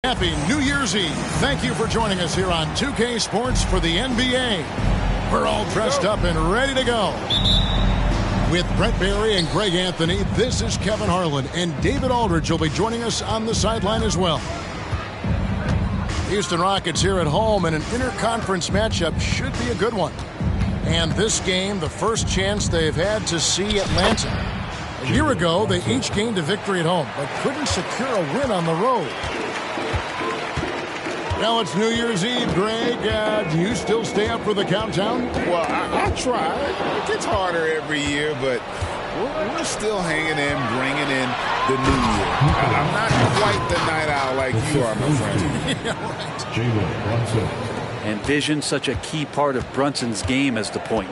Happy New Year's Eve. Thank you for joining us here on 2K Sports for the NBA. We're all dressed up and ready to go. With Brent Barry and Greg Anthony, this is Kevin Harlan, and David Aldridge will be joining us on the sideline as well. Houston Rockets here at home, and an interconference matchup should be a good one. And this game, the first chance they've had to see Atlanta. A year ago, they each gained a victory at home, but couldn't secure a win on the road. Well, it's New Year's Eve, Greg. Do you still stay up for the countdown? Well, I try. It gets harder every year, but we're still hanging in, bringing in the new year. I'm not quite the night owl like you are, my friend. Yeah, right. Jalen Brunson. And vision, such a key part of Brunson's game as the point.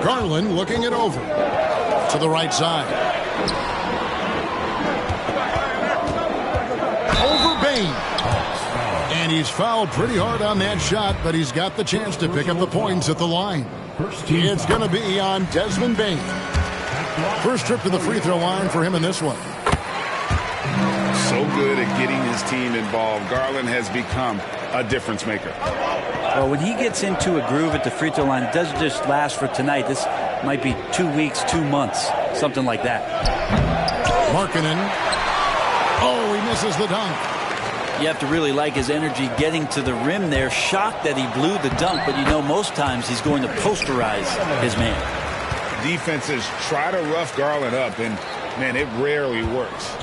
Garland looking it over to the right side. Over Bane. And he's fouled pretty hard on that shot, but he's got the chance to pick up the points at the line. It's going to be on Desmond Bane. First trip to the free throw line for him in this one. So good at getting his team involved. Garland has become a difference maker. Well, when he gets into a groove at the free throw line, it doesn't just last for tonight. This might be 2 weeks, 2 months, something like that. Markkanen. Oh, he misses the dunk. You have to really like his energy getting to the rim there. Shocked that he blew the dunk, but you know most times he's going to posterize his man. Defenses try to rough Garland up, and, man, it rarely works.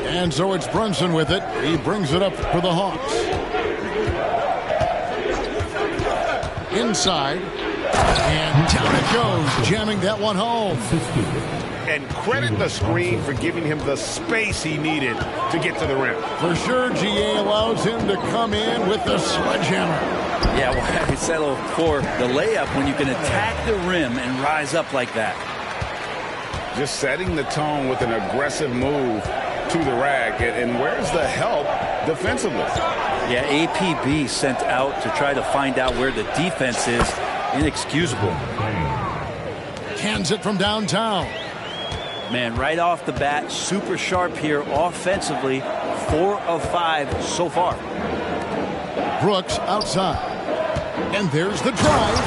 And so it's Brunson with it. He brings it up for the Hawks. Inside. And down it goes, jamming that one home. And credit the screen for giving him the space he needed to get to the rim. For sure, GA allows him to come in with the sledgehammer. Yeah, well, I settle for the layup when you can attack the rim and rise up like that. Just setting the tone with an aggressive move to the rack. And where's the help defensively? Yeah, APB sent out to try to find out where the defense is. Inexcusable. Cans it from downtown. Man, right off the bat, super sharp here offensively. 4 of 5 so far. Brooks outside. And there's the drive.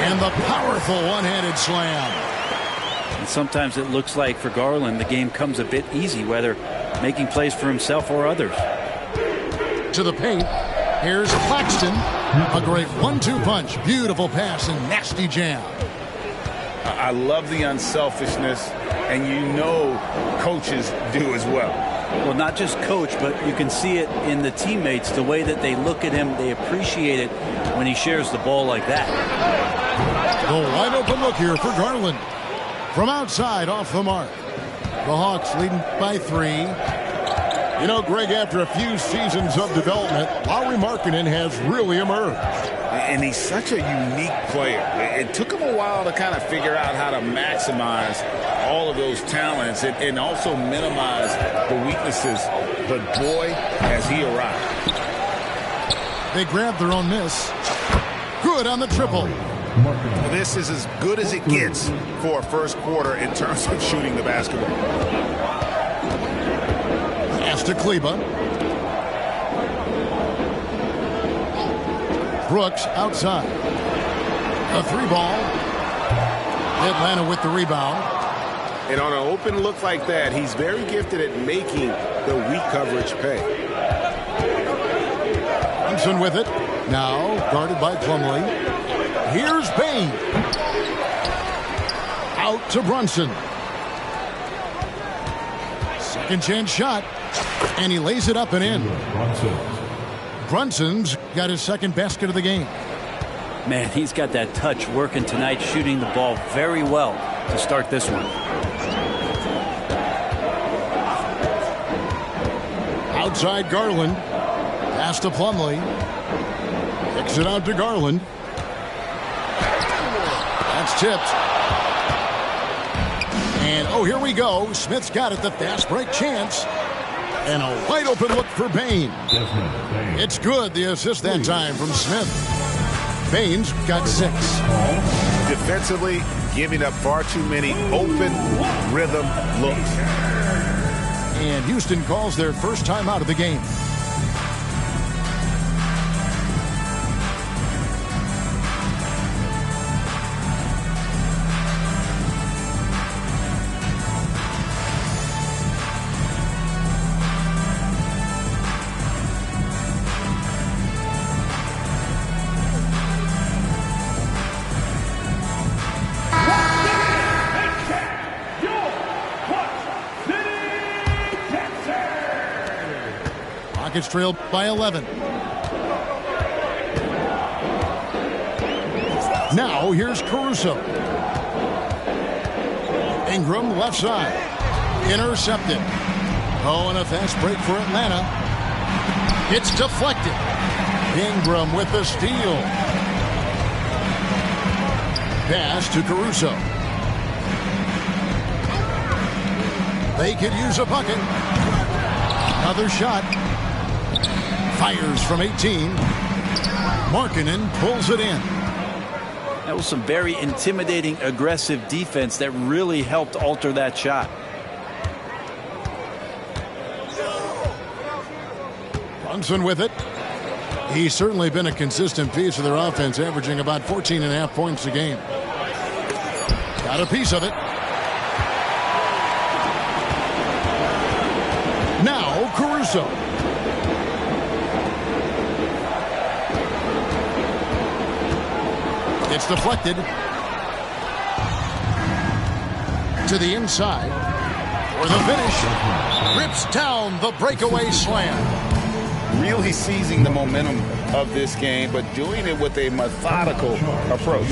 And the powerful one-handed slam. And sometimes it looks like for Garland, the game comes a bit easy, whether making plays for himself or others. To the paint. Here's Claxton. A great 1-2 punch. Beautiful pass and nasty jam. I love the unselfishness, and you know coaches do as well. Well, not just coach, but you can see it in the teammates, the way that they look at him. They appreciate it when he shares the ball like that. The wide open look here for Garland. From outside, off the mark. The Hawks leading by 3. You know, Greg, after a few seasons of development, Lauri Markkanen has really emerged. And he's such a unique player. It took him a while to kind of figure out how to maximize all of those talents and also minimize the weaknesses. But boy, has he arrived. They grab their own miss. Good on the triple. This is as good as it gets for a first quarter in terms of shooting the basketball. Pass to Kleba. Brooks outside. A 3-ball. Atlanta with the rebound. And on an open look like that, he's very gifted at making the weak coverage pay. Brunson with it. Now guarded by Plumlee. Here's Bane. Out to Brunson. Second chance shot. And he lays it up and in. Brunson's got his second basket of the game. Man, he's got that touch working tonight, shooting the ball very well to start this one. Outside Garland. Pass to Plumlee. Kicks it out to Garland. That's tipped. And, oh, here we go. Smith's got it, the fast break chance. And a wide open look for Bane. It's good, the assist that time from Smith. Bane's got 6. Defensively, giving up far too many open rhythm looks. And Houston calls their first time out of the game. Rockets trailed by 11. Now here's Caruso. Ingram left side. Intercepted. Oh, and a fast break for Atlanta. It's deflected. Ingram with the steal. Pass to Caruso. They could use a bucket. Another shot. Fires from 18. Markkanen pulls it in. That was some very intimidating, aggressive defense that really helped alter that shot. Brunson with it. He's certainly been a consistent piece of their offense, averaging about 14.5 points a game. Got a piece of it. Now Caruso. It's deflected to the inside for the finish. Rips down the breakaway slam. Really seizing the momentum of this game, but doing it with a methodical approach.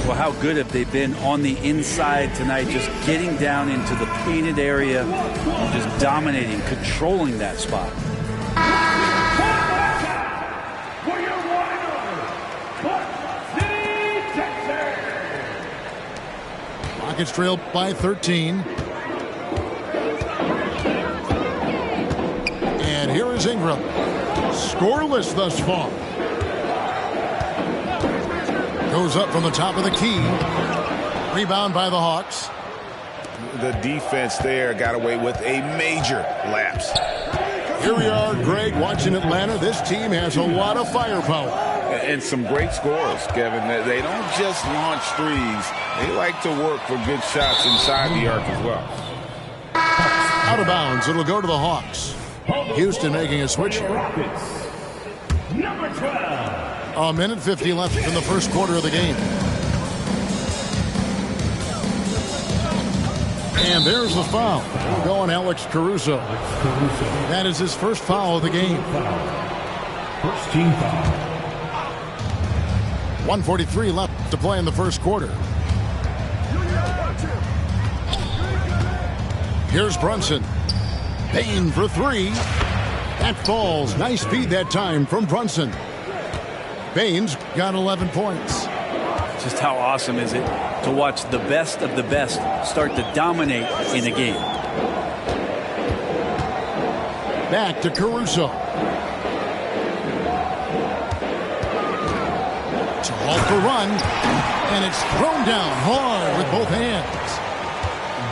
Well, how good have they been on the inside tonight, just getting down into the painted area, just dominating, controlling that spot. Rockets trailed by 13. And here is Ingram. Scoreless thus far. Goes up from the top of the key. Rebound by the Hawks. The defense there got away with a major lapse. Here we are, Greg, watching Atlanta. This team has a lot of firepower. And some great scores, Kevin. They don't just launch threes. They like to work for good shots inside the arc as well. Out of bounds. It'll go to the Hawks. Houston making a switch here. A minute 50 left in the first quarter of the game. And there's the foul. We'll go on Alex Caruso. That is his first foul of the game. First team foul. 1:43 left to play in the first quarter. Here's Brunson. Payne for three. That falls. Nice feed that time from Brunson. Payne's got 11 points. Just how awesome is it to watch the best of the best start to dominate in a game. Back to Caruso. To halt the run. And it's thrown down hard with both hands.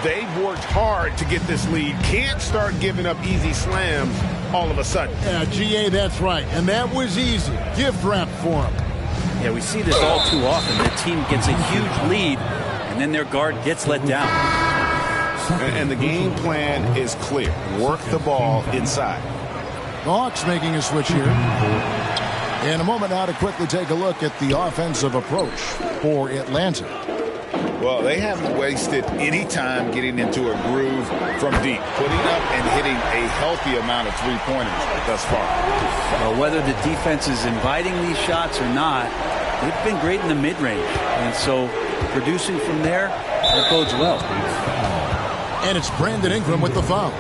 They've worked hard to get this lead. Can't start giving up easy slams all of a sudden. Yeah, GA, that's right. And that was easy. Gift wrap for him. Yeah, we see this all too often. The team gets a huge lead, and then their guard gets let down. And the game plan is clear. Work the ball inside. The Hawks making a switch here. In a moment now to quickly take a look at the offensive approach for Atlanta. Well, they haven't wasted any time getting into a groove from deep, putting up and hitting a healthy amount of three-pointers thus far. Well, whether the defense is inviting these shots or not, they've been great in the mid-range. And so producing from there, that bodes well. And it's Brandon Ingram with the foul.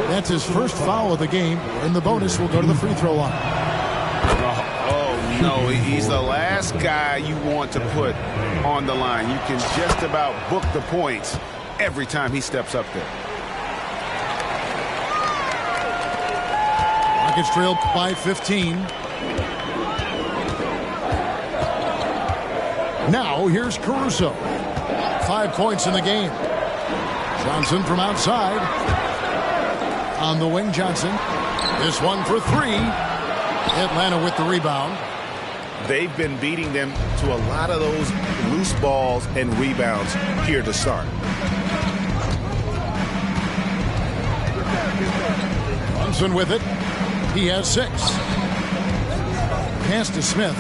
That's his first foul of the game, and the bonus will go to the free throw line. No, he's the last guy you want to put on the line. You can just about book the points every time he steps up there. Rockets trailed by 15. Now here's Caruso. 5 points in the game. Johnson from outside. On the wing, Johnson. This one for 3. Atlanta with the rebound. They've been beating them to a lot of those loose balls and rebounds here to start. Brunson with it. He has 6. Pass to Smith.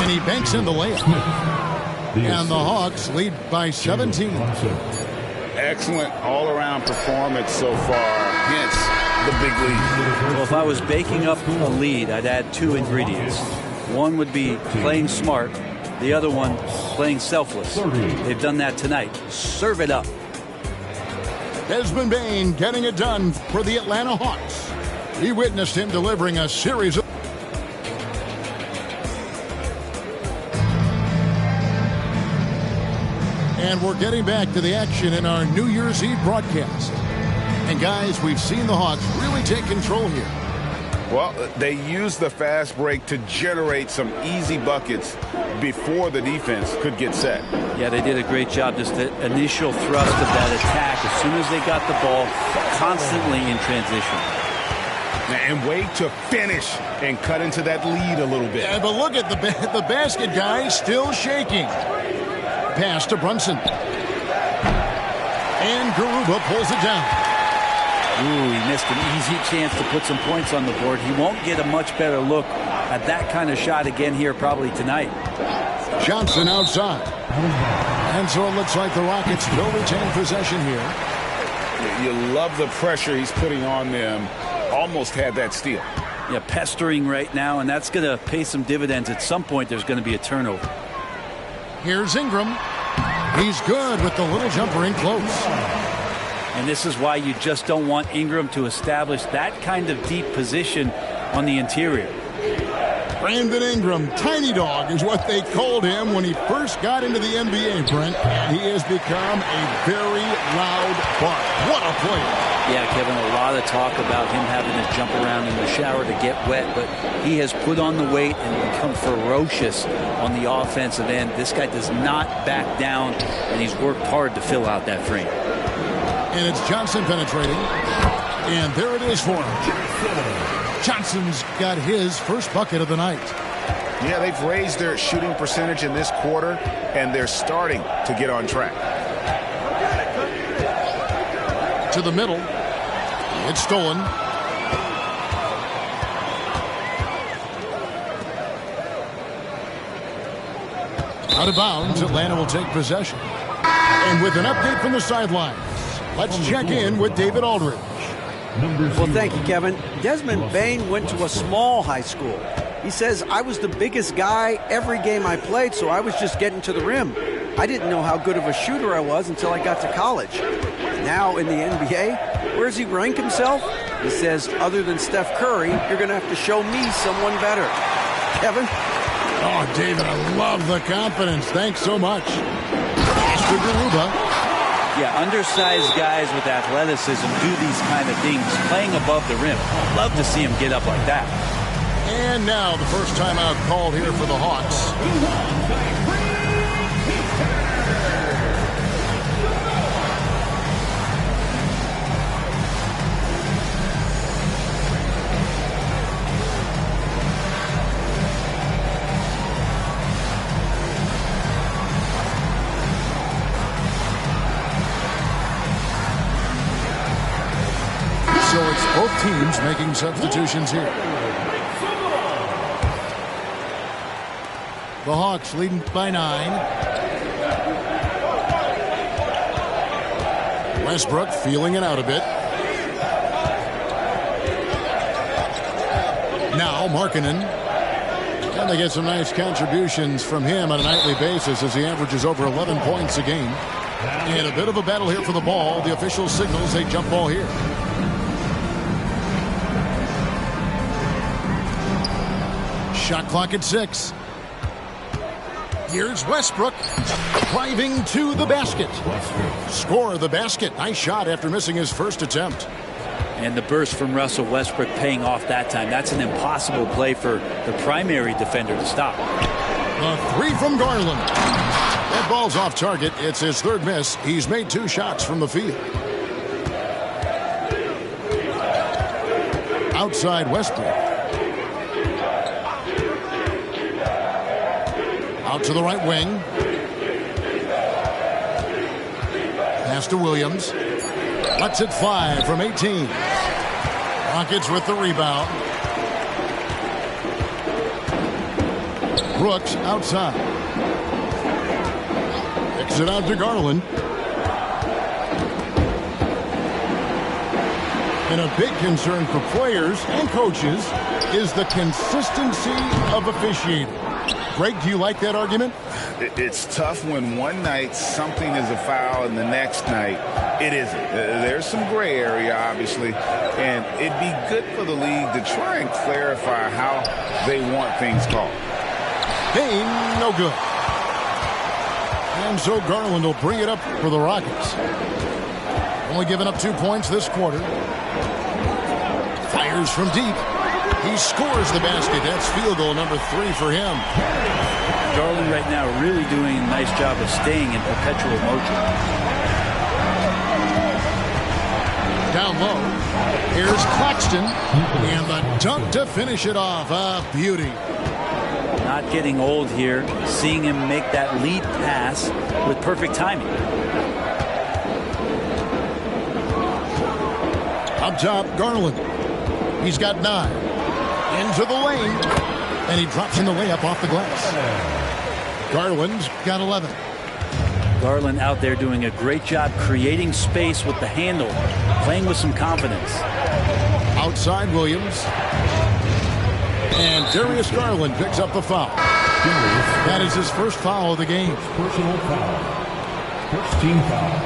And he banks in the layup. And the Hawks lead by 17. Excellent all-around performance so far. Hence the big lead. Well, if I was baking up a lead, I'd add 2 ingredients. One would be playing smart. The other one, playing selfless. They've done that tonight. Serve it up. Desmond Bane getting it done for the Atlanta Hawks. He witnessed him delivering a series of... And we're getting back to the action in our New Year's Eve broadcast. And guys, we've seen the Hawks really take control here. Well, they used the fast break to generate some easy buckets before the defense could get set. Yeah, they did a great job. Just the initial thrust of that attack, as soon as they got the ball, constantly in transition. And way to finish and cut into that lead a little bit. Yeah, but look at the basket, guys, still shaking. Pass to Brunson. And Garuba pulls it down. Ooh, he missed an easy chance to put some points on the board. He won't get a much better look at that kind of shot again here probably tonight. Johnson outside. And so it looks like the Rockets will retain possession here. You love the pressure he's putting on them. Almost had that steal. Yeah, pestering right now, and that's going to pay some dividends. At some point, there's going to be a turnover. Here's Ingram. He's good with the little jumper in close. And this is why you just don't want Ingram to establish that kind of deep position on the interior. Brandon Ingram, tiny dog is what they called him when he first got into the NBA, Brent. He has become a very loud bark. What a player. Yeah, Kevin, a lot of talk about him having to jump around in the shower to get wet, but he has put on the weight and become ferocious on the offensive end. This guy does not back down, and he's worked hard to fill out that frame. And it's Johnson penetrating. And there it is for him. Johnson's got his first bucket of the night. Yeah, they've raised their shooting percentage in this quarter, and they're starting to get on track. To the middle. It's stolen. Out of bounds, Atlanta will take possession. And with an update from the sidelines, let's check in with David Aldridge. Well, thank you, Kevin. Desmond Bane went to a small high school. He says, I was the biggest guy every game I played, so I was just getting to the rim. I didn't know how good of a shooter I was until I got to college. Now in the NBA, where does he rank himself? He says, other than Steph Curry, you're going to have to show me someone better. Kevin? Oh, David, I love the confidence. Thanks so much. Mr. Garuba. Yeah, undersized guys with athleticism do these kind of things, playing above the rim. Love to see him get up like that. And now the first timeout called here for the Hawks. So it's both teams making substitutions here. The Hawks leading by 9. Westbrook feeling it out a bit. Now Markkanen. And they get some nice contributions from him on a nightly basis as he averages over 11 points a game. And a bit of a battle here for the ball. The official signals a jump ball here. Shot clock at 6. Here's Westbrook driving to the basket. Score the basket. Nice shot after missing his first attempt. And the burst from Russell Westbrook paying off that time. That's an impossible play for the primary defender to stop. A 3 from Garland. That ball's off target. It's his third miss. He's made 2 shots from the field. Outside Westbrook. Out to the right wing. Pass to Williams. Lets it fly from 18. Rockets with the rebound. Brooks outside. Kicks it out to Garland. And a big concern for players and coaches is the consistency of officiating. Greg, do you like that argument? It's tough when one night something is a foul and the next night it isn't. There's some gray area, obviously, and it'd be good for the league to try and clarify how they want things called. Payne, no good. And so Garland will bring it up for the Rockets. Only giving up 2 points this quarter. Fires from deep. He scores the basket. That's field goal number 3 for him. Garland right now really doing a nice job of staying in perpetual motion. Down low. Here's Claxton. And the dunk to finish it off. A beauty. Not getting old here. Seeing him make that lead pass with perfect timing. Up top, Garland. He's got 9. Into the lane. And he drops in the layup off the glass. Garland's got 11. Garland out there doing a great job creating space with the handle. Playing with some confidence. Outside Williams. And Darius Garland picks up the foul. That is his first foul of the game. Personal foul. First team foul.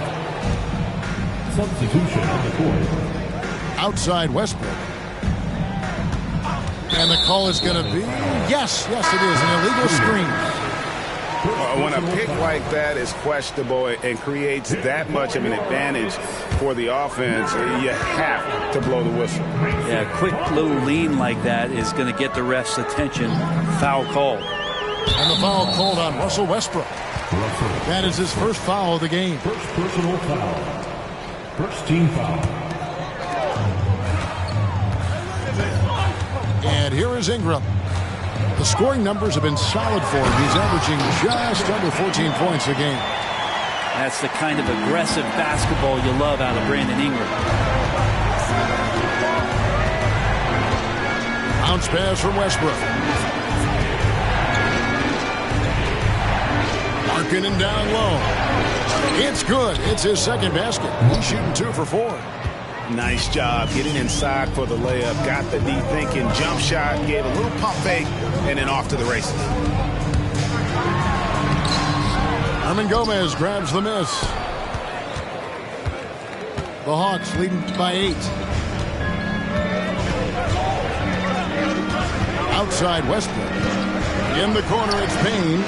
Substitution on the court. Outside Westbrook. And the call is going to be, yes, it is, an illegal screen. When a pick like that is questionable and creates that much of an advantage for the offense, you have to blow the whistle. Yeah, a quick little lean like that is going to get the ref's attention. Foul call. And the foul called on Russell Westbrook. That is his first foul of the game. First personal foul. First team foul. And here is Ingram. The scoring numbers have been solid for him. He's averaging just under 14 points a game. That's the kind of aggressive basketball you love out of Brandon Ingram. Bounce pass from Westbrook. Markkanen down low. It's good. It's his second basket. He's shooting 2 for 4. Nice job getting inside for the layup. Got the deep thinking jump shot, gave a little pump fake, and then off to the races. Hernan Gomez grabs the miss. The Hawks leading by 8. Outside Westbrook. In the corner, it's Payne.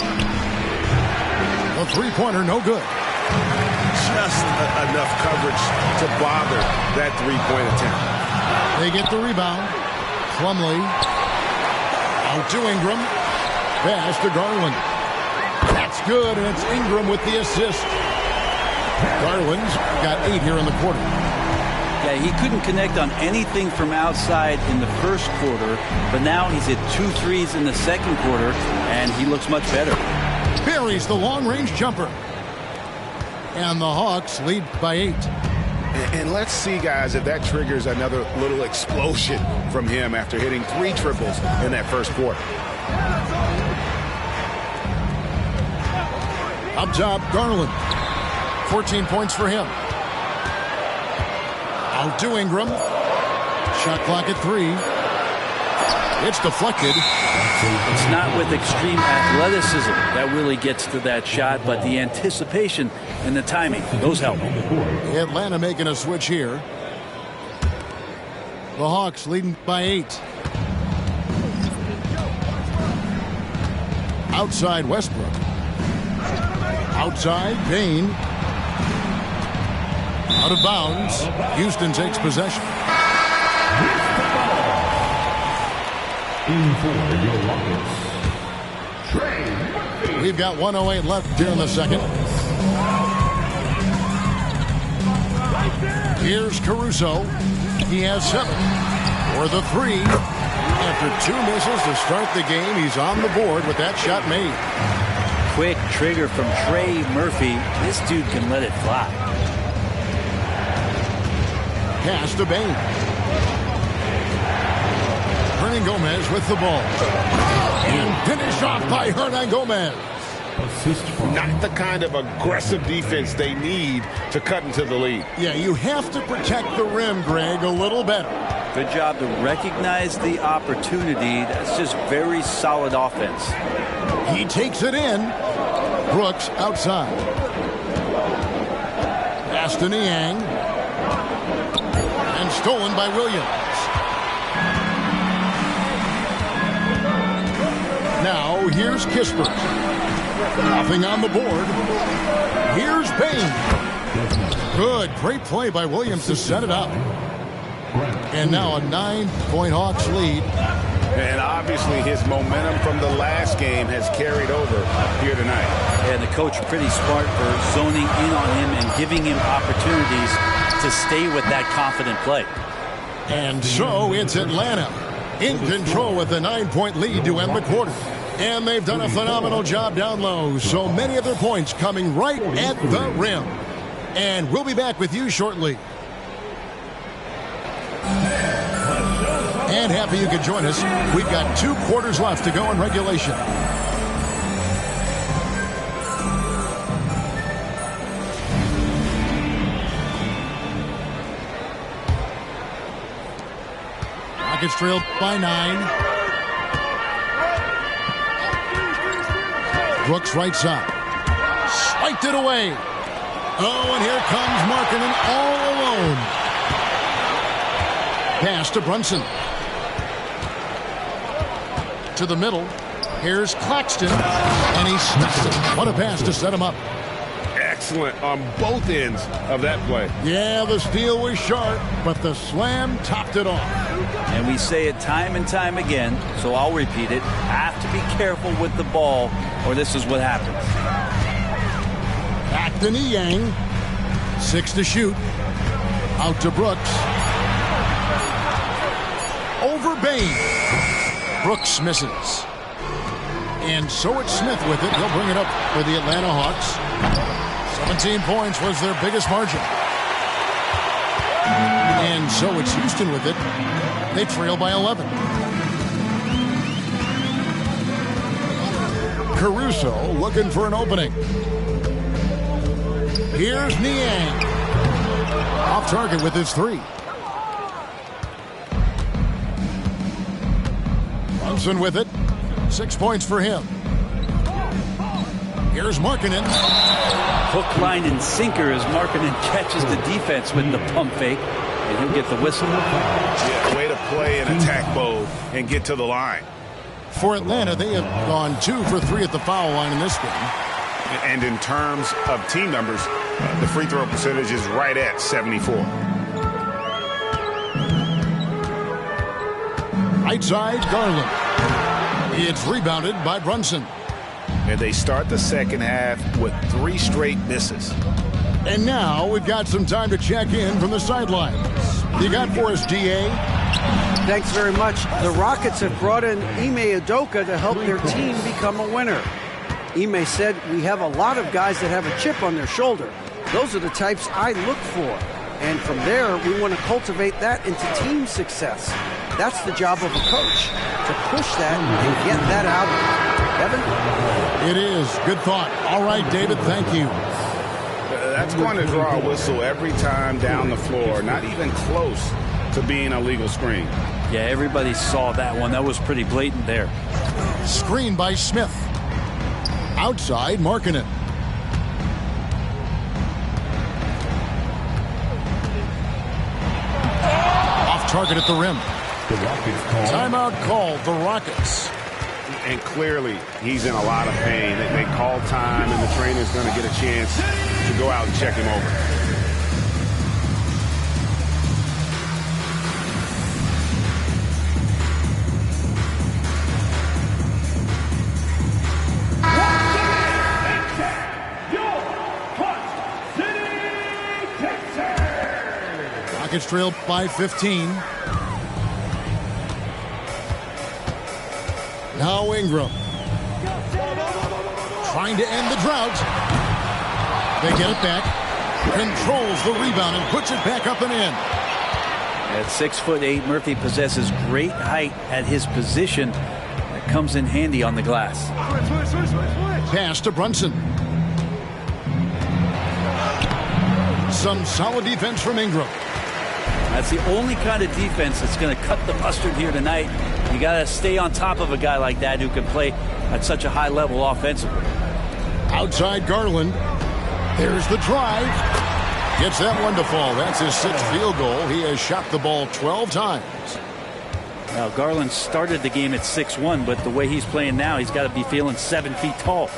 A three-pointer, no good. Just enough coverage to bother that three-point attempt. They get the rebound. Plumlee. Out to Ingram. Pass to Garland. That's good, and it's Ingram with the assist. Garland's got 8 here in the quarter. Yeah, he couldn't connect on anything from outside in the first quarter, but now he's hit 2 threes in the second quarter, and he looks much better. Buries the long-range jumper. And the Hawks lead by 8. And let's see, guys, if that triggers another little explosion from him after hitting 3 triples in that first quarter. Up top, Garland. 14 points for him. Out to Ingram. Shot clock at 3. It's deflected. It's not with extreme athleticism that really gets to that shot, but the anticipation and the timing, those help. Atlanta making a switch here. The Hawks leading by 8. Outside Westbrook. Outside Payne. Out of bounds. Houston takes possession. In for your Rockets, Trey Murphy. We've got 1:08 left here in the second. Here's Caruso. He has 7 for the 3. After 2 misses to start the game, he's on the board with that shot made. Quick trigger from Trey Murphy. This dude can let it fly. Pass to Bane. Hernan Gomez with the ball. And finished off by Hernan Gomez. Not the kind of aggressive defense they need to cut into the lead. Yeah, you have to protect the rim, Greg, a little better. Good job to recognize the opportunity. That's just very solid offense. He takes it in. Brooks outside. Pass to Niang. And stolen by Williams. Now here's Kispert. Nothing on the board. Here's Bane. Good. Great play by Williams to set it up. And now a 9-point Hawks lead. And obviously his momentum from the last game has carried over here tonight. And the coach pretty smart for zoning in on him and giving him opportunities to stay with that confident play. And so it's Atlanta in control with a 9-point lead to end the quarter. And they've done a phenomenal job down low. So many of their points coming right at the rim. And we'll be back with you shortly. And happy you could join us. We've got 2 quarters left to go in regulation. Rockets trailed by 9. Brooks right side. Swiped it away. Oh, and here comes Markkanen all alone. Pass to Brunson. To the middle. Here's Claxton. And he stuffs it. What a pass to set him up. Excellent on both ends of that play. Yeah, the steal was sharp, but the slam topped it off. And we say it time and time again, so I'll repeat it. Have to be careful with the ball, or this is what happens. Back to Niang. 6 to shoot. Out to Brooks. Over Bane. Brooks misses. And so it's Smith with it. He'll bring it up for the Atlanta Hawks. 17 points was their biggest margin. And so it's Houston with it. They trail by 11. Caruso looking for an opening. Here's Niang. Off target with his 3. Brunson with it. 6 points for him. Here's Markkanen. Hook, line, and sinker as Markkanen catches the defense with the pump fake. And he'll get the whistle. Yeah, way to play in attack mode and get to the line. For Atlanta, they have gone 2 for 3 at the foul line in this game. And in terms of team numbers, the free throw percentage is right at 74. Right side, Garland. It's rebounded by Brunson. And they start the second half with 3 straight misses. And now we've got some time to check in from the sidelines. You got for us, DA? Thanks very much. The Rockets have brought in Ime Udoka to help their team become a winner. Ime said, "We have a lot of guys that have a chip on their shoulder. Those are the types I look for. And from there, we want to cultivate that into team success. That's the job of a coach, to push that and get that out of them." Evan? It is. Good thought. All right, David, thank you. That's going to draw a whistle every time down the floor. Not even close to being a legal screen. Yeah, everybody saw that one. That was pretty blatant there. Screen by Smith. Outside, Markkanen. Off target at the rim. Timeout called, the Rockets. And clearly, he's in a lot of pain. They call time, and the trainer's going to get a chance to go out and check him over. Rockets trail by 15. Now Ingram. Trying to end the drought. They get it back. Controls the rebound and puts it back up and in. At 6'8", Murphy possesses great height at his position. That comes in handy on the glass. Pass to Brunson. Some solid defense from Ingram. That's the only kind of defense that's going to cut the mustard here tonight. You got to stay on top of a guy like that who can play at such a high level offensively. Outside Garland. There's the drive. Gets that one to fall. That's his 6th field goal. He has shot the ball 12 times. Now, Garland started the game at 6'1", but the way he's playing now, he's got to be feeling 7 feet tall.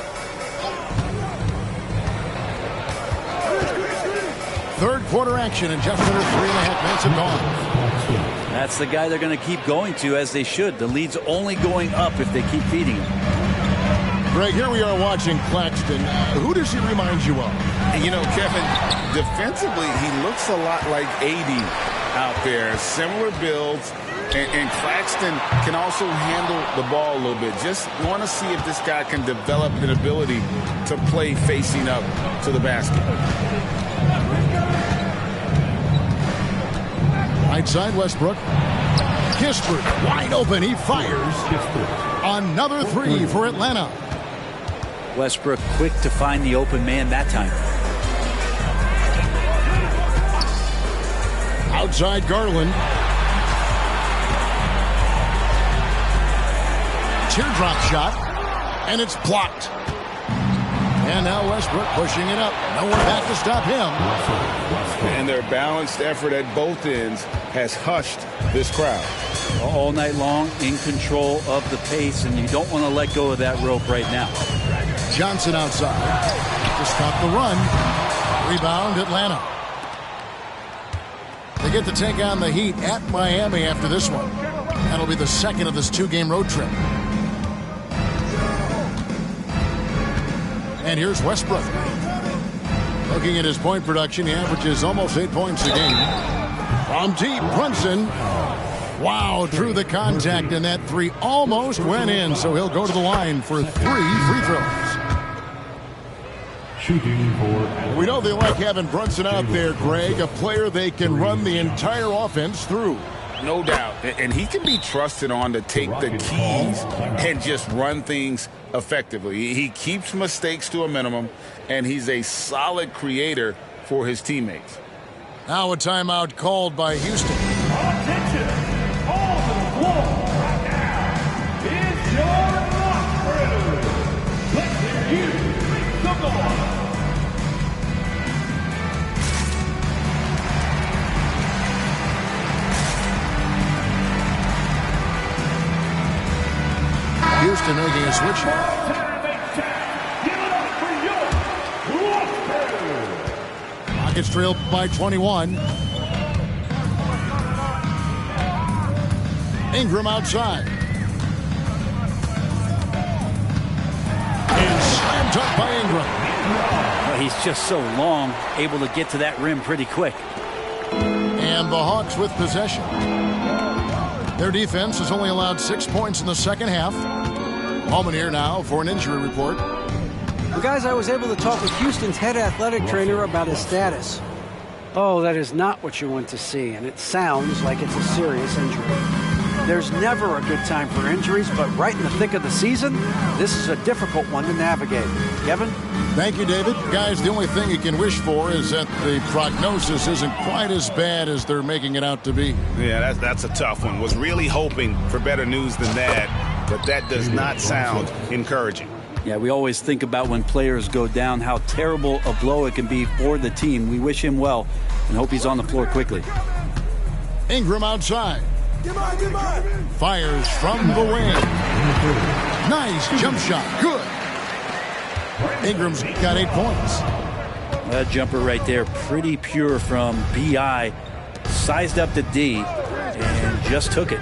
Third quarter action, and just under 3.5 minutes have gone. That's the guy they're going to keep going to, as they should. The lead's only going up if they keep feeding him. Greg, here we are watching Claxton. Who does he remind you of? You know, Kevin, defensively, he looks a lot like AD out there. Similar builds. And Claxton can also handle the ball a little bit. Just want to see if this guy can develop an ability to play facing up to the basket. Right side, Westbrook. Kispert wide open. He fires. Another 3 for Atlanta. Westbrook quick to find the open man that time. Outside Garland. Teardrop shot, and it's blocked. And now Westbrook pushing it up. No one back to stop him. And their balanced effort at both ends has hushed this crowd. All night long, in control of the pace, and you don't want to let go of that rope right now. Johnson outside to stop the run. Rebound, Atlanta. They get to take on the Heat at Miami after this one. That'll be the second of this 2-game road trip. And here's Westbrook. Looking at his point production, he averages almost 8 points a game. From deep, Brunson. Wow, through the contact, and that 3 almost went in, so he'll go to the line for 3 free throws. Shooting for... We know they like having Brunson out there, Greg, a player they can run the entire offense through. No doubt. And he can be trusted on to take the keys and just run things effectively. He keeps mistakes to a minimum, and he's a solid creator for his teammates. Now a timeout called by Houston. Attention! All to the floor right now. It's your lock crew. Let's hear you. Come on. Houston making a switch. Rockets trail by 21. Ingram outside. And slammed up by Ingram. Well, he's just so long, able to get to that rim pretty quick. And the Hawks with possession. Their defense has only allowed 6 points in the second half. Holman here now for an injury report. Well, guys, I was able to talk with Houston's head athletic trainer about his status. Oh, that is not what you want to see, and it sounds like it's a serious injury. There's never a good time for injuries, but right in the thick of the season, this is a difficult one to navigate. Kevin? Thank you, David. Guys, the only thing you can wish for is that the prognosis isn't quite as bad as they're making it out to be. Yeah, that's a tough one. Was really hoping for better news than that, but that does not sound encouraging. Yeah, we always think about when players go down, how terrible a blow it can be for the team. We wish him well and hope he's on the floor quickly. Ingram outside. Fires from the wing. Nice jump shot. Good. Ingram's got 8 points. That jumper right there, pretty pure from B.I. Sized up to D and just took it.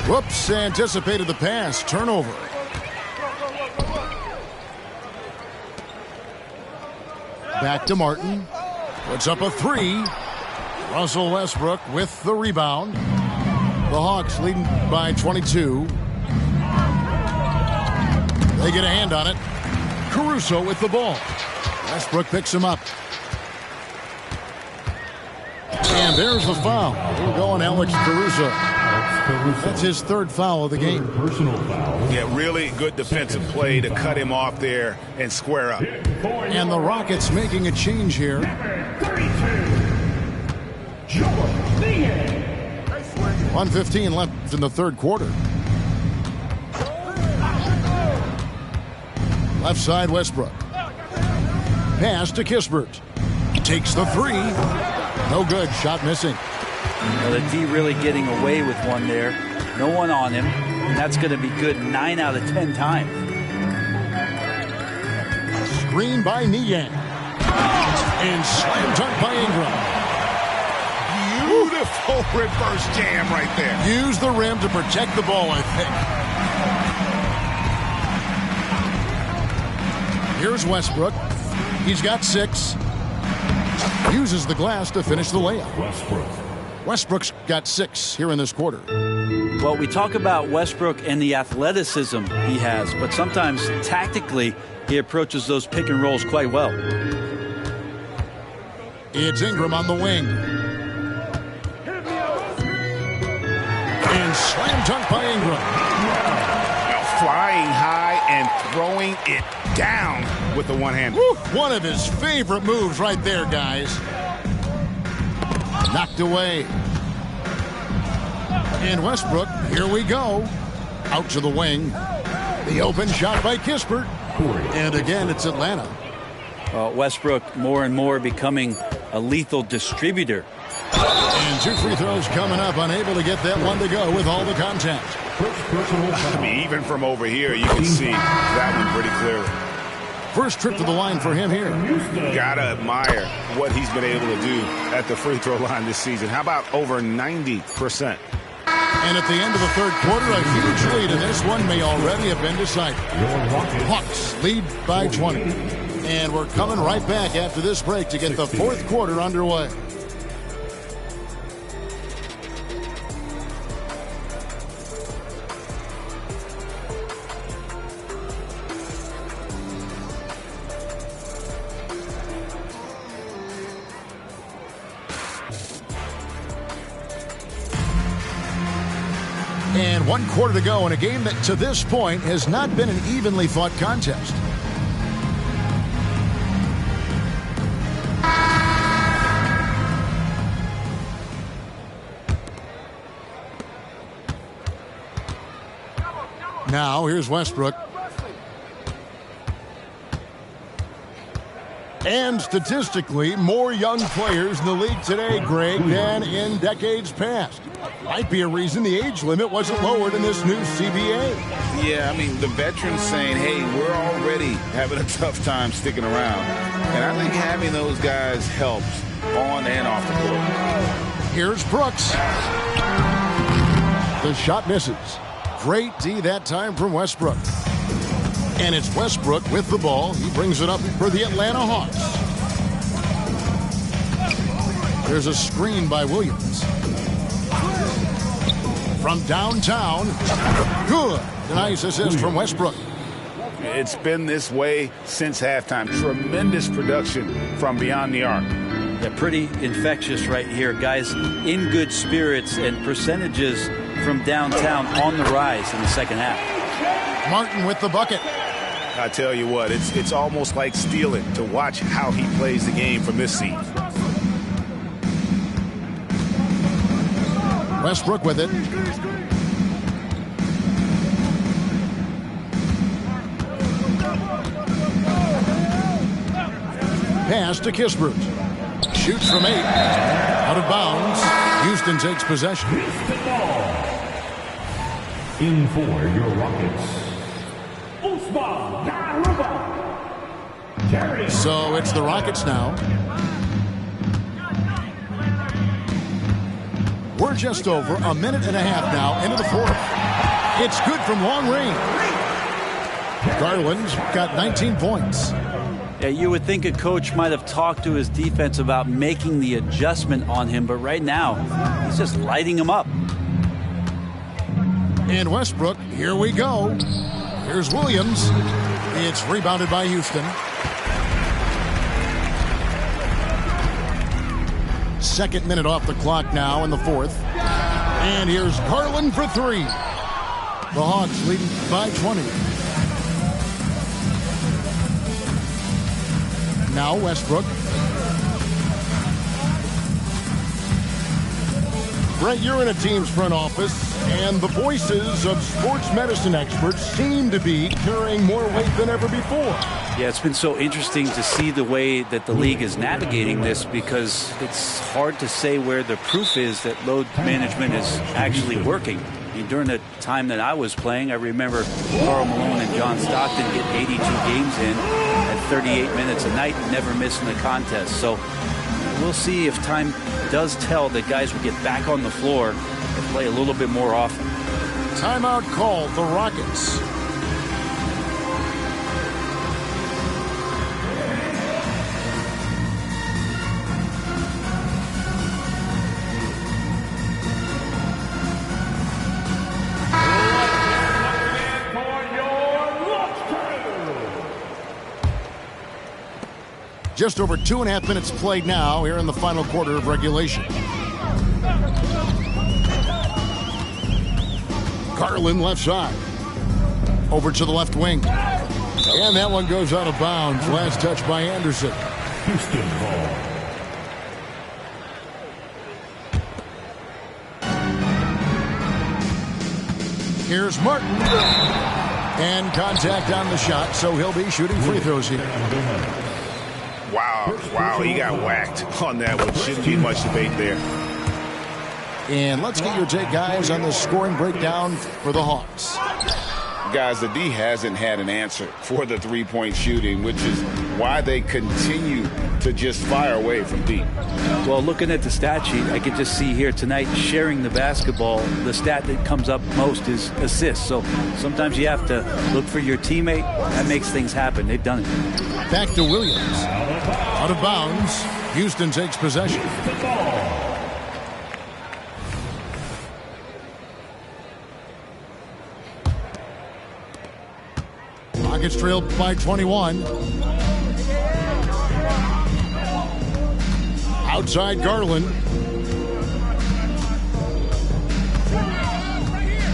Whoops, anticipated the pass. Turnover. Back to Martin. Puts up a 3. Russell Westbrook with the rebound. The Hawks leading by 22. They get a hand on it. Caruso with the ball. Westbrook picks him up. And there's the foul. We're going Alex Caruso. That's his third foul of the game. Personal foul. Yeah, really good defensive play to cut him off there and square up. And the Rockets making a change here. 32. George Niang. 1:15 left in the third quarter. Left side, Westbrook. Pass to Kispert. Takes the three. No good. Shot missing. Well, the D really getting away with one there. No one on him. And that's going to be good 9 out of 10 times. Screen by Niang. And slam dunk by Ingram. Beautiful reverse jam right there. Use the rim to protect the ball, I think. Here's Westbrook. He's got 6. Uses the glass to finish the layup. Westbrook's got 6 here in this quarter. Well, we talk about Westbrook and the athleticism he has, but sometimes tactically he approaches those pick and rolls quite well. It's Ingram on the wing. And slam dunk by Ingram. Flying high and throwing it down with the one hand. One of his favorite moves right there, guys. Knocked away. And Westbrook, here we go. Out to the wing. The open shot by Kispert. And again, it's Atlanta. Westbrook more and more becoming a lethal distributor. And 2 free throws coming up. Unable to get that one to go with all the contact. I mean, even from over here, you can see that one pretty clearly. First trip to the line for him here. Gotta admire what he's been able to do at the free throw line this season. How about over 90%? And at the end of the third quarter, a huge lead, and this one may already have been decided. Hawks lead by 20. And we're coming right back after this break to get the fourth quarter underway. And 1 quarter to go in a game that to this point has not been an evenly fought contest. Now here's Westbrook. And statistically, more young players in the league today, Greg, than in decades past. Might be a reason the age limit wasn't lowered in this new CBA. Yeah, I mean, the veterans saying, hey, we're already having a tough time sticking around. And I think having those guys helps on and off the court. Here's Brooks. The shot misses. Great D that time from Westbrook. And it's Westbrook with the ball. He brings it up for the Atlanta Hawks. There's a screen by Williams. From downtown. Good. Nice assist from Westbrook. It's been this way since halftime. Tremendous production from beyond the arc. Yeah, pretty infectious right here. Guys in good spirits and percentages from downtown on the rise in the second half. Martin with the bucket. I tell you what, it's almost like stealing to watch how he plays the game from this seat. Westbrook with it. Pass to Kispert. Shoots from 8. Out of bounds. Houston takes possession. In for your Rockets, Usman Garuba. So it's the Rockets now. We're just over a minute and a half now into the fourth. It's good from long range. Garland's got 19 points. Yeah, you would think a coach might have talked to his defense about making the adjustment on him, but right now, he's just lighting him up. And Westbrook, here we go. Here's Williams. It's rebounded by Houston. Second minute off the clock now in the fourth. And here's Garland for three. The Hawks leading by 20. Now Westbrook. Brett, you're in a team's front office, and the voices of sports medicine experts seem to be carrying more weight than ever before. Yeah, it's been so interesting to see the way that the league is navigating this, because it's hard to say where the proof is that load management is actually working. I mean, during the time that I was playing, I remember Karl Malone and John Stockton get 82 games in at 38 minutes a night, never missing a contest. So we'll see if time does tell that guys will get back on the floor and play a little bit more often. Timeout called, the Rockets. Just over 2.5 minutes played now here in the final quarter of regulation. Garland left side. Over to the left wing. And that one goes out of bounds. Last touch by Anderson. Houston ball. Here's Martin. And contact on the shot, so he'll be shooting free throws here. Wow, he got whacked on that one. Shouldn't be much debate there. And let's get your take, guys, on the scoring breakdown for the Hawks. Guys, the D hasn't had an answer for the three-point shooting, which is why they continue to just fire away from deep. Well, looking at the stat sheet, I can just see here tonight, sharing the basketball, the stat that comes up most is assists. So sometimes you have to look for your teammate. That makes things happen. They've done it. Back to Williams. Out of bounds. Houston takes possession. Rockets trailed by 21. Outside Garland.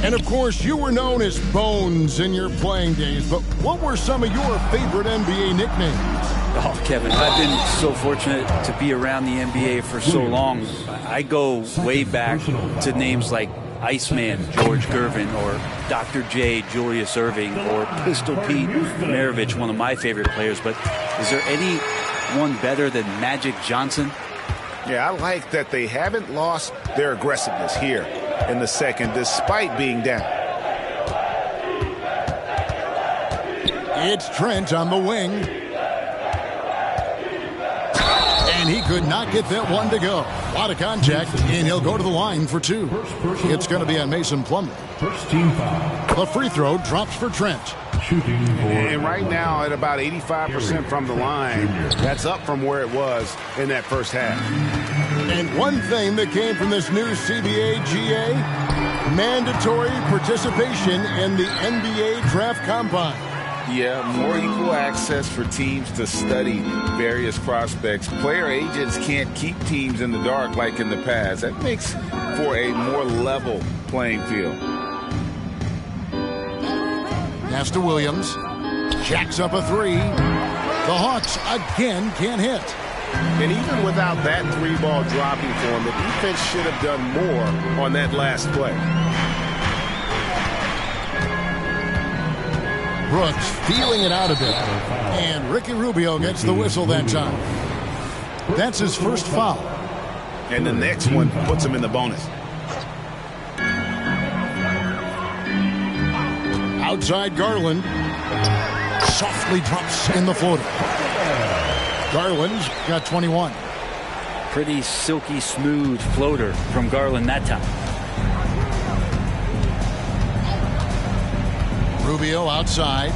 And of course, you were known as Bones in your playing days, but what were some of your favorite NBA nicknames? Oh, Kevin, I've been so fortunate to be around the NBA for so long. I go way back to names like Iceman, George Gervin, or Dr. J, Julius Erving, or Pistol Pete Maravich, one of my favorite players. But is there anyone better than Magic Johnson? Yeah, I like that they haven't lost their aggressiveness here in the second, despite being down. It's Trent on the wing. And he could not get that one to go. A lot of contact, and he'll go to the line for two. It's going to be on Mason Plumlee. First team foul. The free throw drops for Trent. Shooting for. And right now at about 85% from the line. That's up from where it was in that first half. And one thing that came from this new CBA GA, mandatory participation in the NBA Draft Combine. Yeah, more equal access for teams to study various prospects. Player agents can't keep teams in the dark like in the past. That makes for a more level playing field. Pass to Williams. Jacks up a three. The Hawks again can't hit. And even without that three ball dropping for him, the defense should have done more on that last play. Brooks feeling it out a bit. And Ricky Rubio gets the whistle that time. That's his first foul. And the next one puts him in the bonus. Outside Garland. Softly drops in the floater. Garland's got 21. Pretty silky smooth floater from Garland that time. Rubio outside.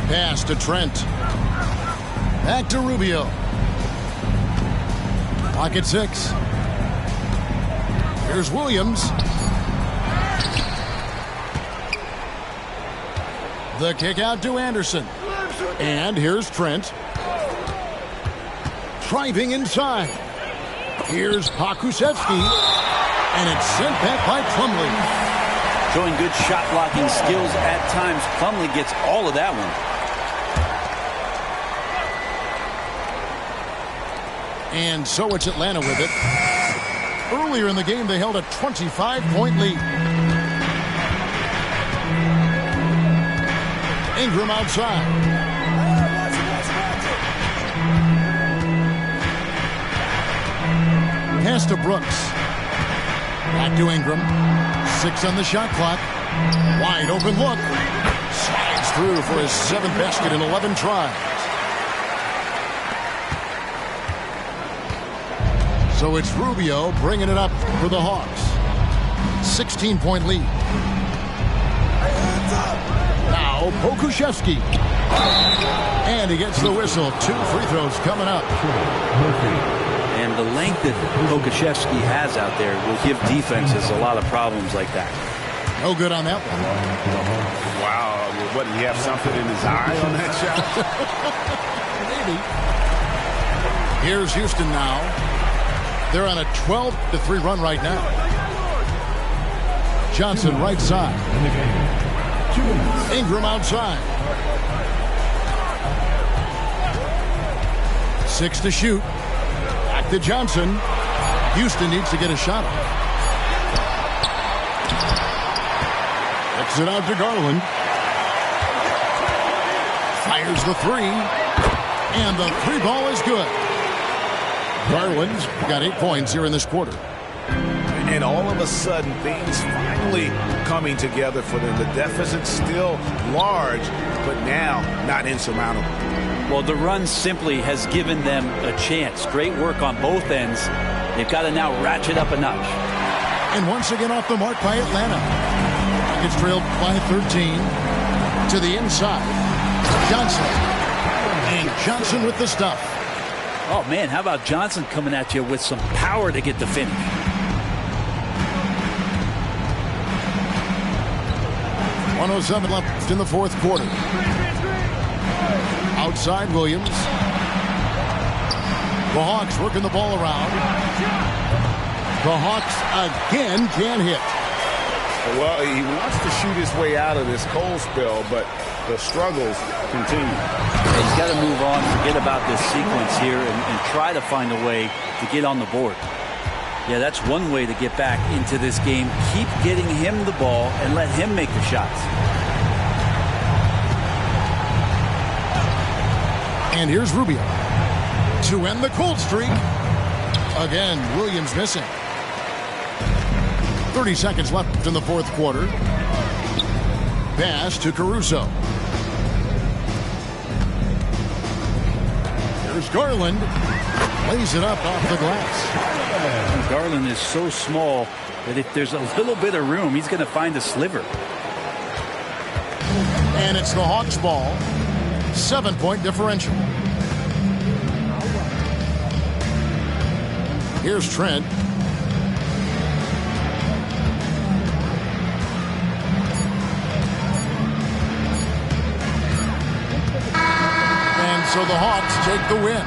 Pass to Trent. Back to Rubio. Pocket 6. Here's Williams. The kick out to Anderson. And here's Trent. Driving inside. Here's Pokusevski. And it's sent back by Plumlee. Showing good shot blocking skills at times. Plumlee gets all of that one. And so it's Atlanta with it. Earlier in the game, they held a 25-point lead. Ingram outside. Pass to Brooks. Back to Ingram. 6 on the shot clock. Wide open look. Slides through for his 7th basket in 11 tries. So it's Rubio bringing it up for the Hawks. 16-point lead. Now Pokusevski. And he gets the whistle. 2 free throws coming up. And the length that Pokusevski has out there will give defenses a lot of problems like that. No good on that one. Wow. What, did he have something in his eye on that shot? Maybe. Here's Houston now. They're on a 12-3 run right now. Johnson right side. Ingram outside. 6 to shoot. Back to Johnson. Houston needs to get a shot off. Kicks it out to Garland. Fires the 3. And the 3 ball is good. Garland's got 8 points here in this quarter. And all of a sudden, things finally coming together for them. The deficit's still large, but now not insurmountable. Well, the run simply has given them a chance. Great work on both ends. They've got to now ratchet up a notch. And once again off the mark by Atlanta. It's trailed by 13 to the inside. Johnson. And Johnson with the stuff. Oh, man, how about Johnson coming at you with some power to get the finish? .107 left in the 4th quarter. Outside Williams. The Hawks working the ball around. The Hawks again can't hit. Well, he wants to shoot his way out of this cold spell, but the struggles continue. He's got to move on, forget about this sequence here, and try to find a way to get on the board. Yeah, that's one way to get back into this game. Keep getting him the ball and let him make the shots. And here's Rubio to end the cold streak. Again, Williams missing. 30 seconds left in the 4th quarter. Pass to Caruso. Here's Garland. Lays it up off the glass. Garland is so small that if there's a little bit of room, he's going to find a sliver. And it's the Hawks ball. 7-point differential. Here's Trent. And so the Hawks take the win.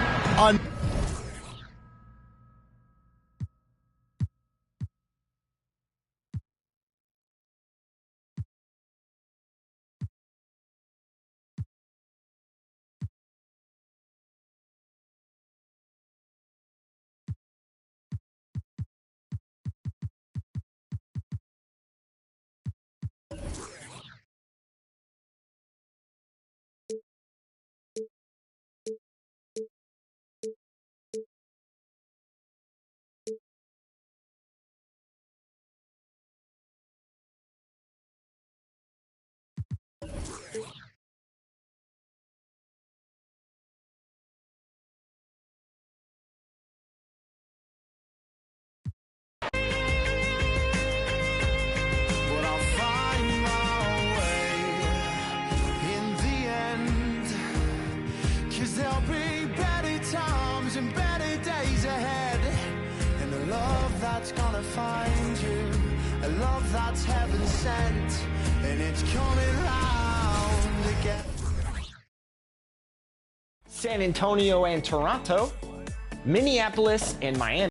'Cause there'll be better times and better days ahead. And a love that's gonna find you, a love that's heaven sent, and it's coming round again. San Antonio and Toronto, Minneapolis and Miami.